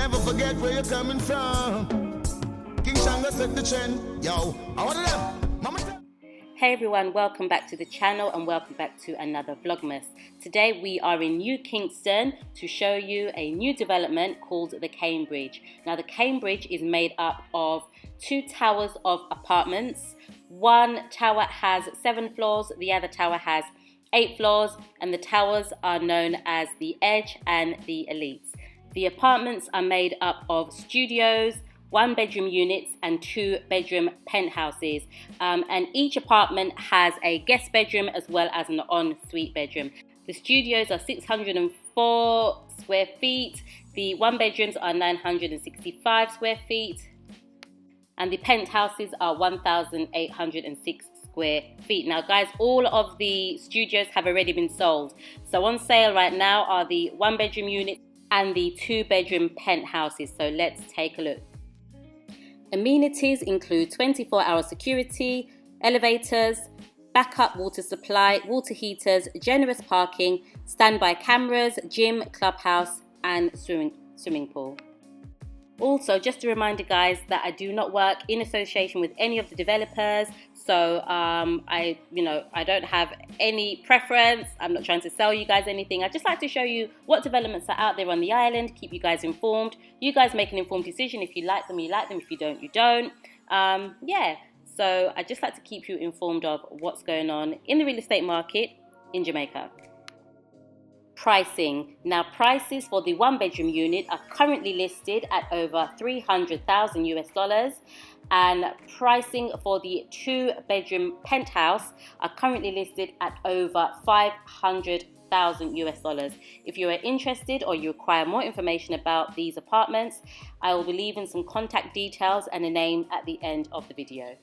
Never forget where you're coming from. Kingston set the trend. Yo, I want them. Mama. Hey everyone, welcome back to the channel and welcome back to another Vlogmas. Today we are in New Kingston to show you a new development called the Cambridge. Now the Cambridge is made up of 2 towers of apartments. One tower has 7 floors, the other tower has 8 floors, and the towers are known as the Edge and the Elites. The apartments are made up of studios, 1-bedroom units and 2-bedroom penthouses, and each apartment has a guest bedroom as well as an ensuite bedroom. The studios are 604 square feet, the 1-bedrooms are 965 square feet, and the penthouses are 1,806 square feet. Now guys, all of the studios have already been sold. So on sale right now are the 1-bedroom units and the 2-bedroom penthouses. So let's take a look. Amenities include 24-hour security, elevators, backup water supply, water heaters, generous parking, standby cameras, gym, clubhouse, and swimming pool. Also, just a reminder guys that I do not work in association with any of the developers, so I don't have any preference. I'm not trying to sell you guys anything. I just like to show you what developments are out there on the island, keep you guys informed. You guys make an informed decision. If you like them, you like them. If you don't, you don't. Yeah, so I just like to keep you informed of what's going on in the real estate market in Jamaica. Pricing. Now prices for the 1-bedroom unit are currently listed at over $300,000 US, and pricing for the 2-bedroom penthouse are currently listed at over $500,000 US. If you are interested or you require more information about these apartments, I will be leaving some contact details and a name at the end of the video.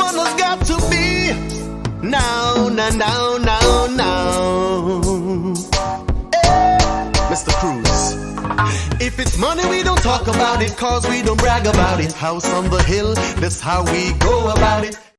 one has got to be now, now, now, now, now. Hey, Mr. Cruz. If it's money, we don't talk about it, cause we don't brag about it. House on the hill, that's how we go about it.